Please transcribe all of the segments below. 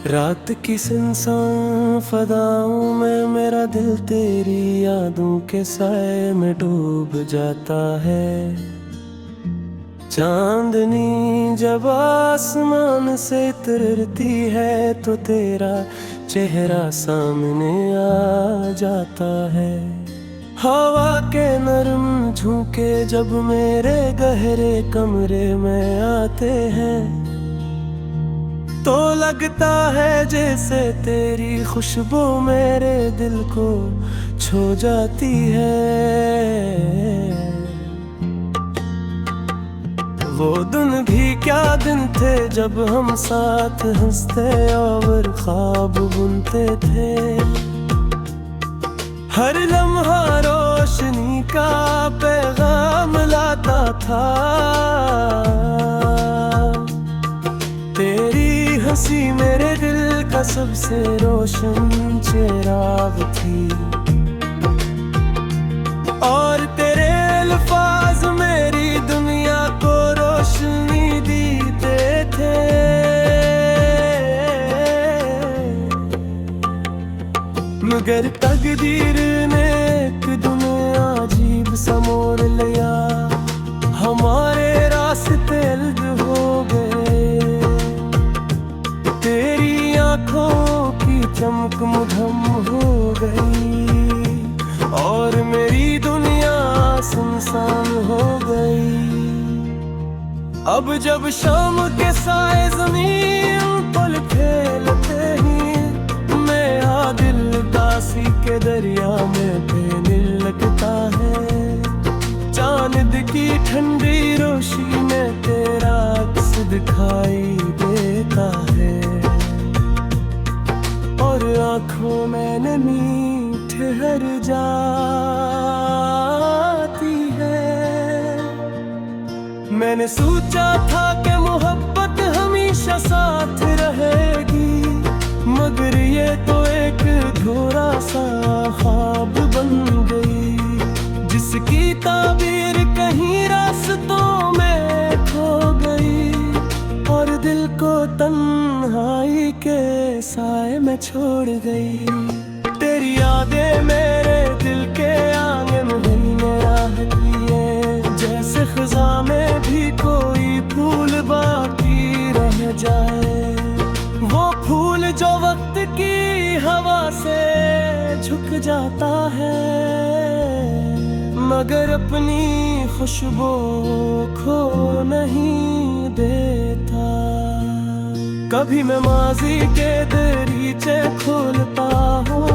रात की सुनसान फदाओं में मेरा दिल तेरी यादों के साए में डूब जाता है। चांदनी जब आसमान से उतरती है तो तेरा चेहरा सामने आ जाता है। हवा के नरम झोंके जब मेरे गहरे कमरे में आते हैं तो लगता है जैसे तेरी खुशबू मेरे दिल को छू जाती है। वो दिन भी क्या दिन थे जब हम साथ हंसते और ख्वाब बुनते थे। हर लम्हा रोशनी का पैगाम लाता था। तेरी हंसी मेरे दिल का सबसे रोशन चिराग थी और तेरे अल्फाज मेरी दुनिया को रोशनी देते थे। मगर तकदीर ने एक दुनिया अजीब सा मोड़ लिया। हमारे रास्ते अलग हो गए। तेरी आँखों की चमक मुझम हो गई और मेरी दुनिया सुनसान हो गई। अब जब शाम के साए ज़मीन पर फैलते ही मेरा दिल दासी के दरिया में बहने लगता है। चांद की ठंडी रोशनी में तेरा अक्स दिखाई देता है और आँखों में नमी ठहर जाती है। मैंने सोचा था कि मोहब्बत हमेशा साथ रहेगी, मगर ये तो एक अधूरा सा ख्वाब बन गई जिसकी ताबीर कहीं रास्तों में खो गई और दिल को तन्हाई के साए में छोड़ गई। तेरी यादें मेरे दिल के आंगन में राह लिए, जैसे खज़ां में भी कोई फूल बाकी रह जाए। वो फूल जो वक्त की हवा से झुक जाता है मगर अपनी खुशबू खो नहीं देता। कभी मैं माजी के दरीचे खोलता हूँ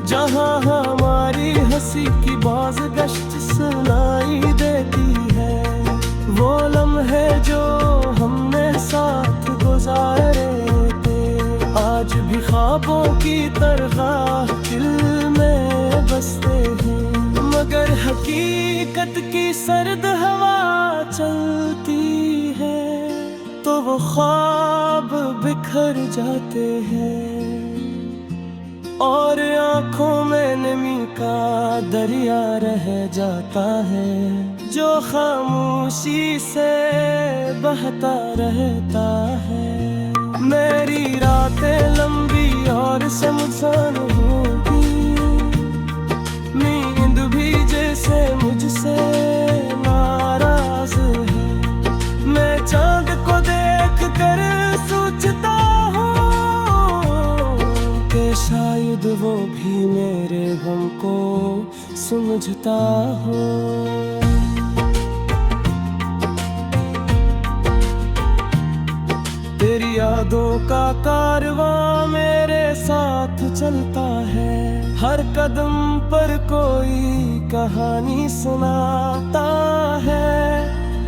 जहाँ हमारी हंसी की बाज़गश्त सुनाई देती है। वो लम्हे जो हमने साथ गुजारे थे आज भी ख्वाबों की तरह दिल में बसते हैं। मगर हकीकत की सर्द हवा चलती है तो वो ख्वाब बिखर जाते हैं और आँखों में नमी का दरिया रह जाता है जो खामोशी से बहता रहता है। मेरी रातें लंबी और सुनसान होगी, नींद भी जैसे मुझसे नाराज है। मैं चांद को देख कर सोचता हूँ कि शायद वो भी मेरे गम को समझता हो। तेरी यादों का कारवां मेरे साथ चलता है। हर कदम पर कोई कहानी सुनाता है।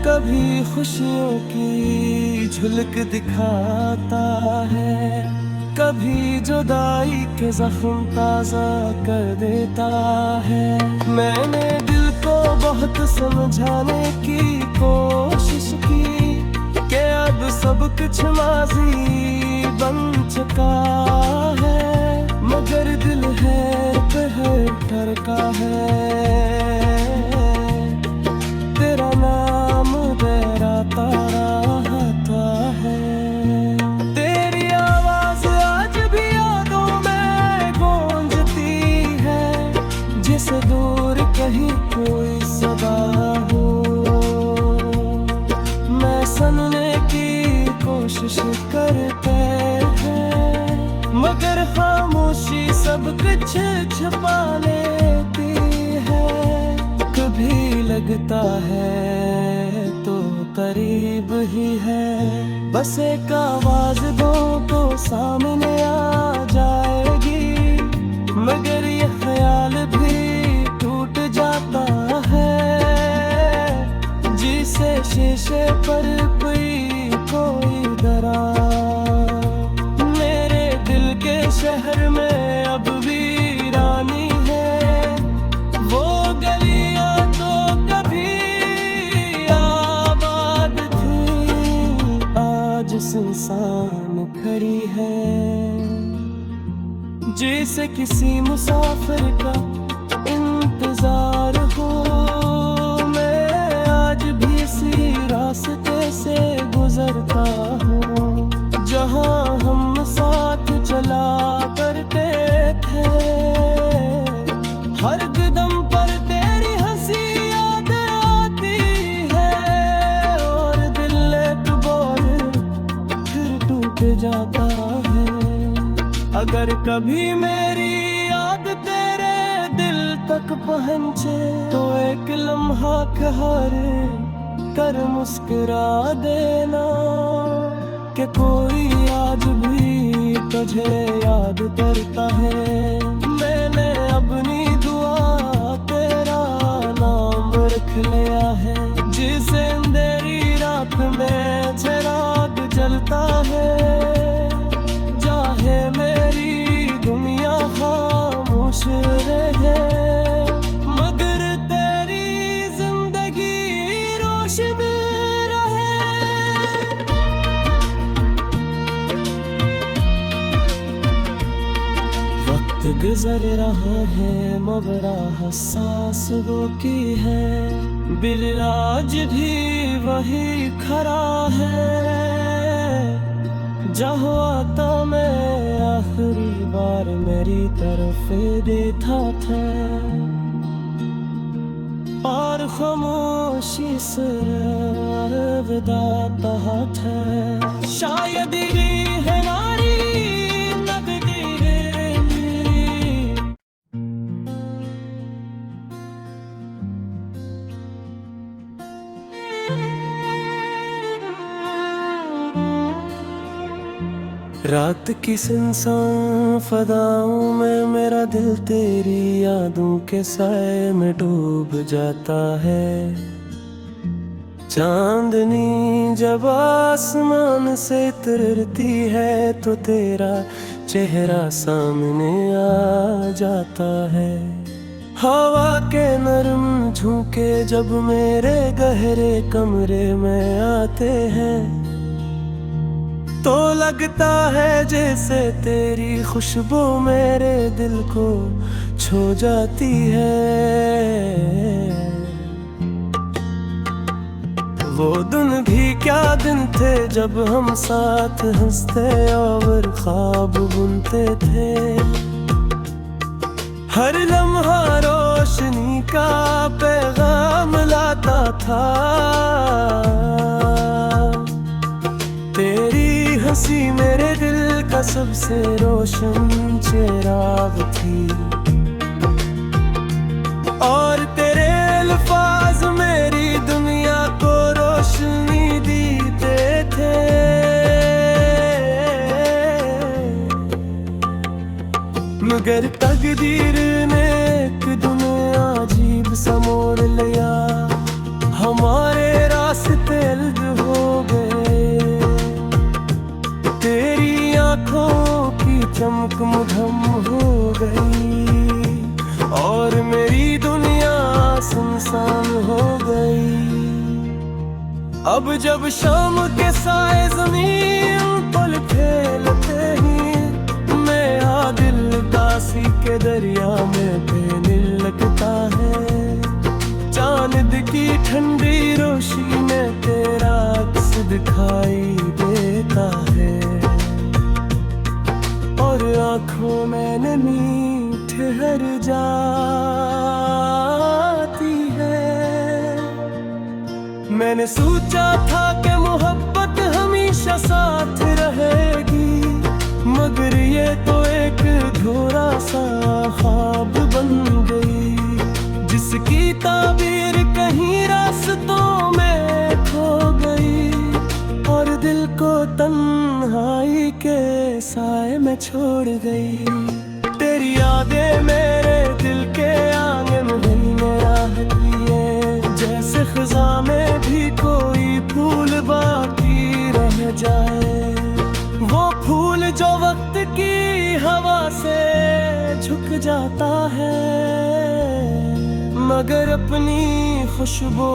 कभी खुशियों की झलक दिखाता है, कभी जुदाई के जख्म ताज़ा कर देता है। मैंने दिल को बहुत समझाने की कोशिश की कि अब सब कुछ माजी बन चुका है, मगर दिल है डरता है। तेरा नाम तेरा तारा आता है। तेरी आवाज़ से दूर कहीं कोई सदा हो, मैं सुनने की कोशिश करते हैं, मगर खामोशी सब कुछ छुपा लेती है। कभी लगता है तो करीब ही है, बस एक आवाज दो तो सामने आ जाएगी, मगर ये ख्याल भी टूट जाता है, जिसे शीशे पर कोई दरार। मेरे दिल के शहर में अब वीरानी है, वो गलियां तो कभी आबाद थी, आज सुनसान खड़ी है, जैसे किसी मुसाफिर का इंतजार हो। मैं आज भी इसी रास्ते से गुजरता हूँ, जहाँ हम साथ चला करते थे, हर कदम पर तेरी हंसी याद आती है, और दिल एक बार फिर टूट जाता है। अगर कभी मेरी याद तेरे दिल तक पहुँचे, तो एक लम्हा ठहरे कर मुस्कुरा देना, कि कोई आज भी तुझे याद करता है। मैंने अपनी दुआ तेरा नाम रख लिया है, जिस अंधेरी रात में चिराग जलता है, चाहे मेरी दुनिया खामोश रहे, मगर तेरी जिंदगी रोशन रहे। वक्त गुजर रहा है मगर हसास वो की है, बिल आज भी वही खड़ा है, जहाँ आता मैं आखिरी बार मेरी तरफ देखा था, और खामोशी से अलविदा कहा था। शायद ये हमारी तकदीर थी। रात की सुनसान फदाओं में मेरा दिल तेरी यादों के साए में डूब जाता है। चांदनी जब आसमान से उतरती है तो तेरा चेहरा सामने आ जाता है। हवा के नरम झोंके जब मेरे गहरे कमरे में आते हैं तो लगता है जैसे तेरी खुशबू मेरे दिल को छू जाती है। वो दिन भी क्या दिन थे जब हम साथ हंसते और ख्वाब बुनते थे। हर लम्हा रोशनी का पैगाम लाता था। तेरी हंसी मेरे दिल का सबसे रोशन चिराग थी और तेरे अल्फाज मेरी दुनिया को रोशनी देते थे। मगर तकदीर ने एक दुनिया अजीब सा मोड़ लिया। हमारे रास्ते अलग हो गए। तेरी आँखों की चमक मुधम हो गई और मेरी दुनिया सुनसान हो गई। अब जब शाम के साए ज़मीन पर खेलते ही मेरा दिल काशी के दरिया में बहने लगता है। चांद की ठंडी रोशनी में तेरा अक्स दिखाई देता है और आँखों में नमी ठहर जा। मैंने सोचा था कि मोहब्बत हमेशा साथ रहेगी, मगर ये तो एक अधूरा सा ख्वाब बन गई, जिसकी ताबीर कहीं रास्तों में खो गई, और दिल को तन्हाई के साए में छोड़ गई। तेरी यादें मेरे दिल के आंगन में राह लिए, जैसे खज़ां में भी कोई फूल बाकी रह जाए, वो फूल जो वक्त की हवा से झुक जाता है, मगर अपनी खुशबू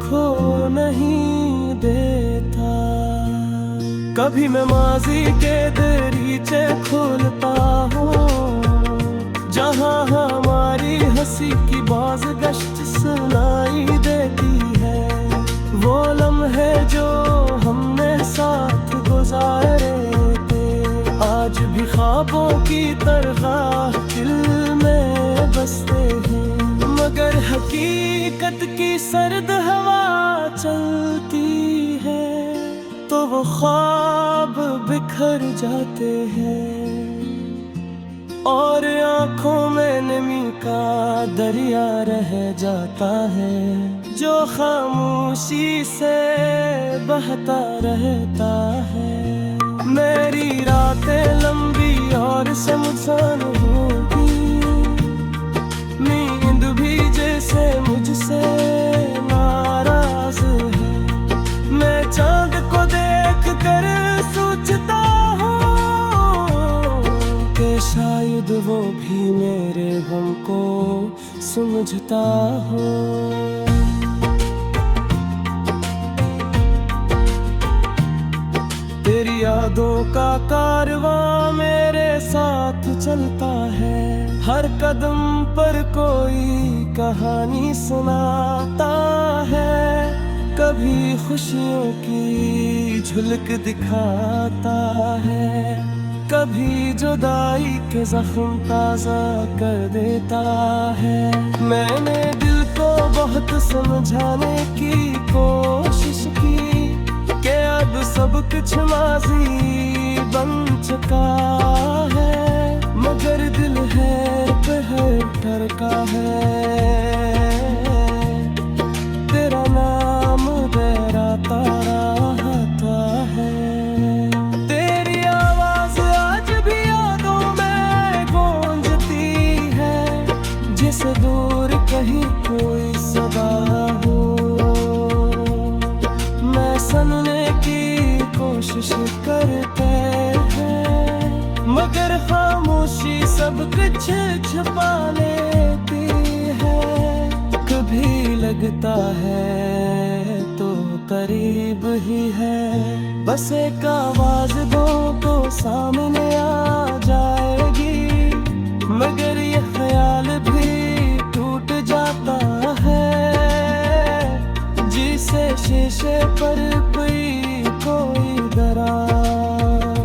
खो नहीं देता। कभी मैं माजी के दरीचे खोलता हूँ, जहाँ हमारी हंसी की बाज़गश्त सुनाई देती है, वो लम्हे जो हमने साथ गुजारे थे, आज भी ख्वाबों की तरह दिल में बसते हैं, मगर हकीकत की सर्द हवा चलती है, तो वो ख्वाब बिखर जाते हैं, और आँखों में नमी का दरिया रह जाता है, जो खामोशी से बहता रहता है। मेरी रातें लंबी और शमशान होगी, नींद भी जैसे मुझसे नाराज है, मैं चांद को देख कर सोचता हूँ कि शायद वो भी मेरे गम को समझता हो। तेरी यादों का कारवां मेरे साथ चलता है, हर कदम पर कोई कहानी सुनाता है, कभी खुशियों की झलक दिखाता है, कभी जुदाई के जख्म ताज़ा कर देता है। मैंने दिल को बहुत समझाने की कोशिश की कि अब सब कुछ माजी बन चुका है, मगर दिल है कहर करका है, तेरा नाम दोहराता रहता है। तेरी आवाज आज भी यादों में गूंजती है, जिसे दूर कहीं कोई सदा हो, मैं सुनने की कोशिश करते हैं, मगर खामोशी सब कुछ छुपा लेती है। कभी लगता है तो करीब ही है, बस एक आवाज दो तो सामने आ जाएगी, मगर ये ख्याल भी टूट जाता है, जिसे शीशे पर कोई दरार।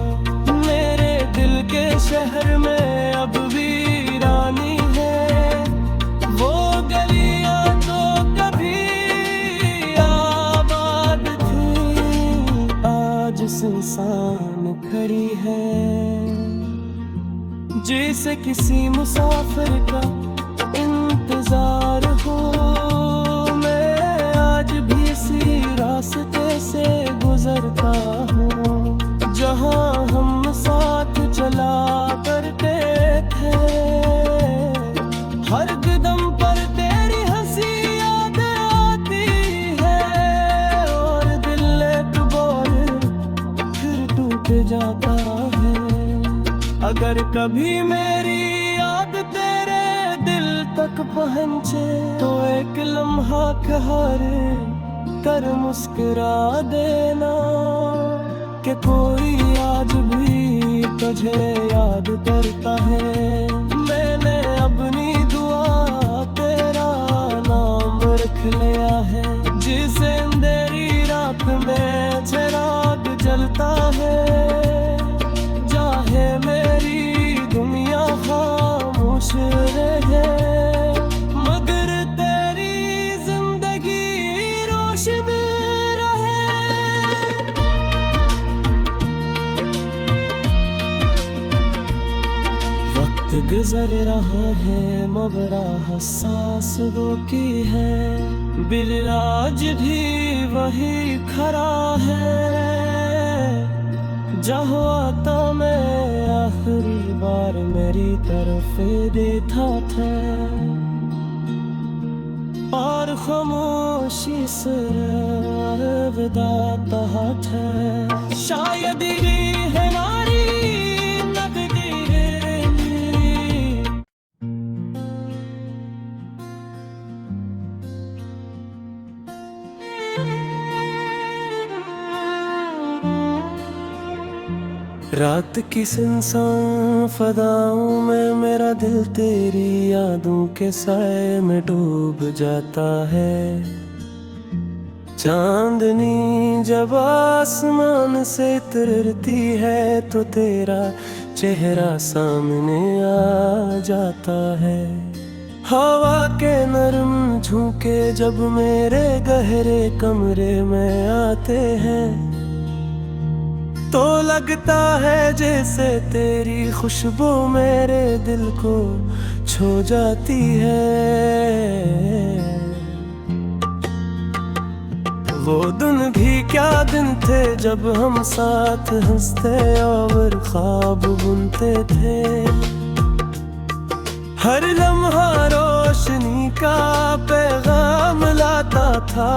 मेरे दिल के शहर में अब वीरानी है, वो गलियां तो कभी आबाद थी, आज सुनसान खड़ी है, जैसे किसी मुसाफिर का इंतजार हो। मैं आज भी इसी रास्ते से गुजरता हूँ, जहाँ हम साथ चला करते थे, हर कदम पर तेरी हंसी याद आती है, और दिल एक बार फिर टूट जाता है। अगर कभी मेरी याद तेरे दिल तक पहुँचे, तो एक लम्हा ठहरे कर मुस्कुरा देना, कि कोई आज भी तुझे याद करता है। मैंने अपनी दुआ तेरा नाम रख लिया है, जिस अंधेरी रात में चिराग जलता है, चाहे मेरी दुनिया खामोश रहे, मगर तेरी जिंदगी रोशनी गुजर रहा है मबरा हसास वो की है, बिल आज भी वही खड़ा है। जहाँ आता मैं आखिरी बार मेरी तरफ देखा था, और खामोशी से विदा कहा था। शायद ये है हमारी रात की सुनसान फदाओं में मेरा दिल तेरी यादों के साए में डूब जाता है। चांदनी जब आसमान से उतरती है तो तेरा चेहरा सामने आ जाता है। हवा के नरम झोंके जब मेरे गहरे कमरे में आते हैं तो लगता है जैसे तेरी खुशबू मेरे दिल को छू जाती है। वो दिन भी क्या दिन थे जब हम साथ हंसते और ख्वाब बुनते थे। हर लम्हा रोशनी का पैगाम लाता था।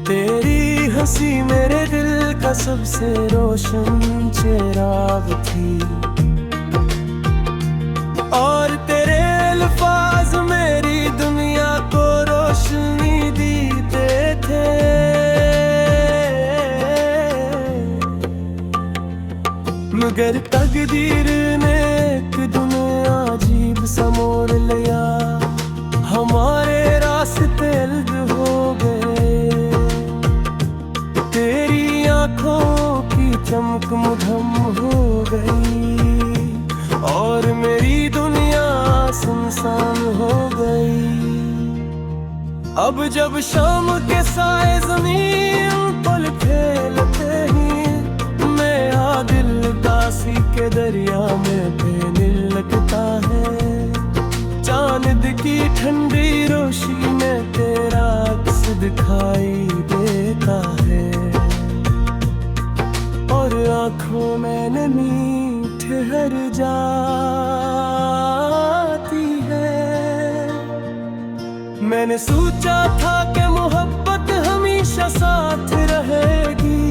तेरी हंसी मेरे दिल का सबसे रोशन चिराग थी, और तेरे अल्फाज मेरी दुनिया को रोशनी देते थे। मगर तकदीर ने एक दुनिया अजीब सा मोड़ लिया, हमारे रास्ते अलग हो गए। तेरी आँखों की चमक मुझम हो गई और मेरी दुनिया सुनसान हो गई। अब जब शाम के साए ज़मीन पर फैलते ही मेरा दिल दासी के दरिया में बहने लगता है। चांद की ठंडी रोशनी में तेरा अक्स दिखाई देता है, और आँखों में नमी ठहर जाती है। मैंने सोचा था कि मोहब्बत हमेशा साथ रहेगी,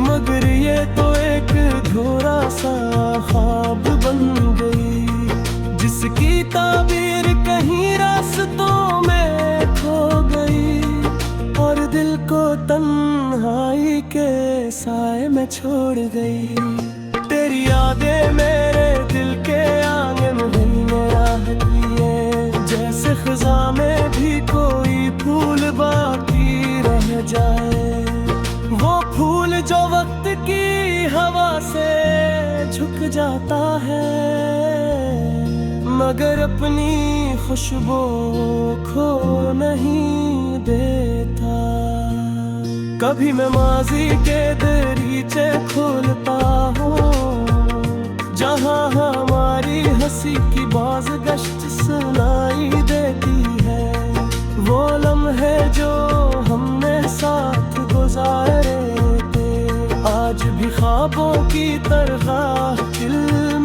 मगर ये तो एक अधूरा सा ख्वाब बन गई, जिसकी ताबीर कहीं रास्तों में खो गई, और दिल को तन्हाई के साए में छोड़ गई। तेरी यादें मेरे दिल के आंगन में आहट लिए, जैसे खज़ा में भी कोई फूल बाकी रह जाए। वो फूल जो वक्त की हवा से झुक जाता है, मगर अपनी खुशबू खो नहीं देता। कभी मैं माजी के दरीचे खोलता हूँ, जहाँ हमारी हंसी की बाज गश्त सुनाई देती है। वो लम्हे जो हमने साथ गुजारे थे, आज भी ख्वाबों की तरह दिल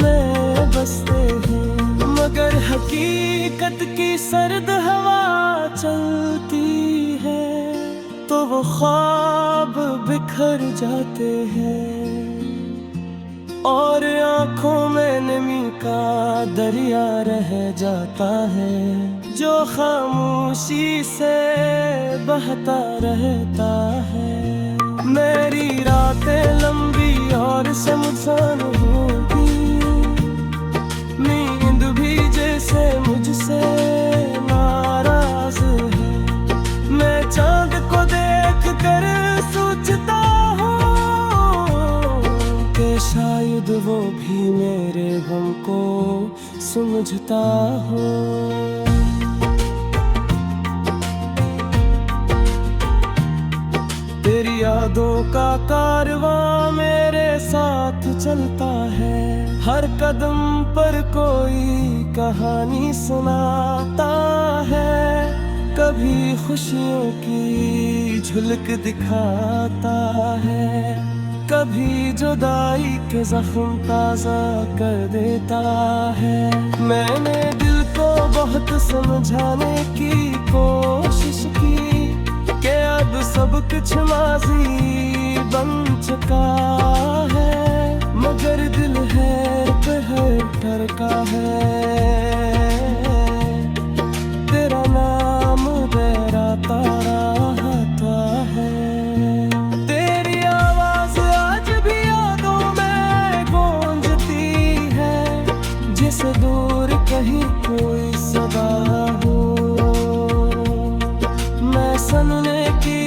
में बसते हैं। मगर हकीकत की सर्द हवा चलती है तो वो ख्वाब बिखर जाते हैं, और आँखों में नमी का दरिया रह जाता है, जो खामोशी से बहता रहता है। मेरी रातें लंबी और सुनसान होगी, नींद भी जैसे मुझसे नाराज है। मैं चांद को देख कर सोचता हूँ कि शायद वो भी मेरे गम को समझता हो। तेरी यादों का कारवां मेरे साथ चलता है, हर कदम पर कोई कहानी सुनाता है। कभी खुशियों की झलक दिखाता है, कभी जुदाई के जख्म ताजा कर देता है। मैंने दिल को बहुत समझाने की कोशिश की कि अब सब कुछ माजी बन चुका है, मगर दिल है ठरका है। तेरा नाम दोहराता रहता है, तेरी आवाज आज भी यादों में गूंजती है, जिसे दूर कहीं कोई सदा हो मैं सुनने की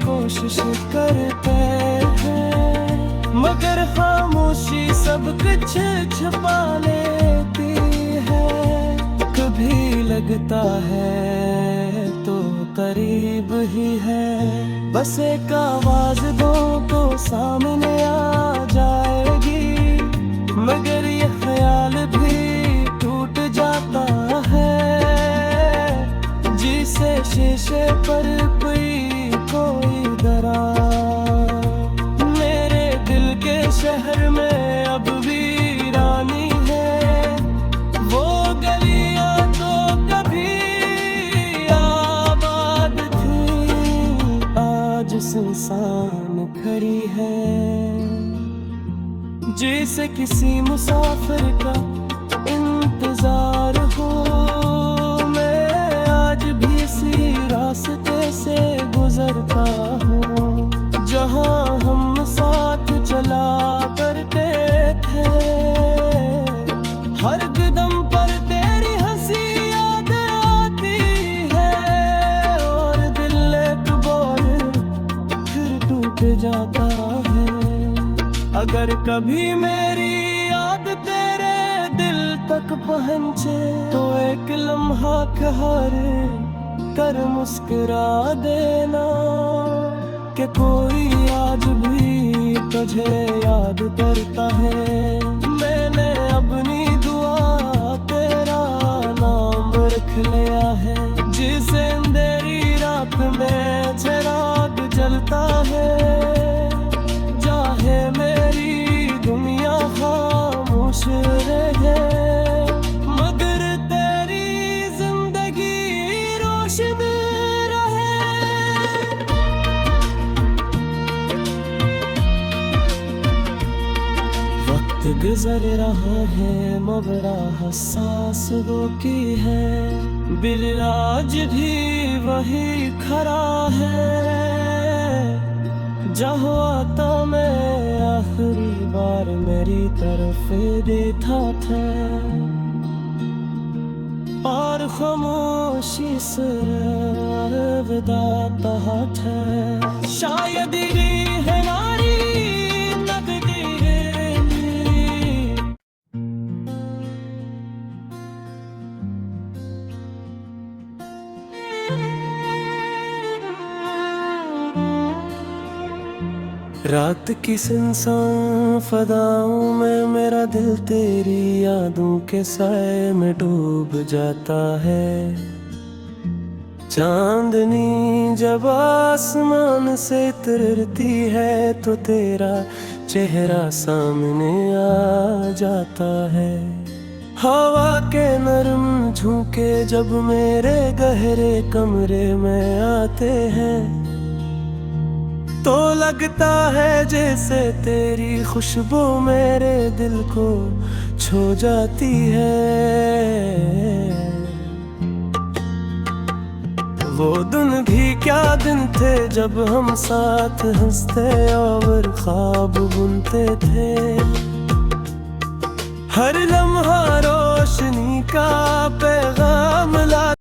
कोशिश करते हैं, मगर खामोशी सब कुछ छुपा लेती है। कभी लगता है तो करीब ही है, बस एक आवाज दो तो सामने आ जाएगी, मगर ये ख्याल भी टूट जाता है, जिसे शीशे पर कोई दरार। मेरे दिल के शहर में अब वीरानी है, वो गलियां तो कभी आबाद थी, आज सुनसान खड़ी है, जैसे किसी मुसाफिर का इंतजार हो। मैं आज भी इसी रास्ते से गुजरता हूँ, जहाँ हम साथ चला करते थे, हर कदम पर तेरी हंसी याद आती है, और दिल एक बार फिर टूट जाता है। अगर कभी मेरी याद तेरे दिल तक पहुँचे तो एक लम्हा ठहरे कर मुस्कुरा देना, कि कोई आज भी तुझे याद करता है। मैंने अपनी दुआ तेरा नाम रख लिया है, जिसे अंधेरी रात में चिराग जलता है, चाहे मेरी दुनिया खामोश रहे, मगर तेरी जिंदगी रोशन रहे। वक्त गुजर रहा है मगर हसास वो की है, बिल आज भी वही खड़ा है, जहाँ तो मैं आखिरी बार मेरी तरफ देखा था, और खामोशी से अलविदा कहा था। शायद ये है हमारी तकदीर। रात की सुनसान फदाओं में मेरा दिल तेरी यादों के साए में डूब जाता है। चांदनी जब आसमान से उतरती है तो तेरा चेहरा सामने आ जाता है। हवा के नरम झोंके जब मेरे गहरे कमरे में आते हैं तो लगता है जैसे तेरी खुशबू मेरे दिल को छू जाती है। वो दिन भी क्या दिन थे जब हम साथ हंसते और ख्वाब बुनते थे। हर लम्हा रोशनी का पैगाम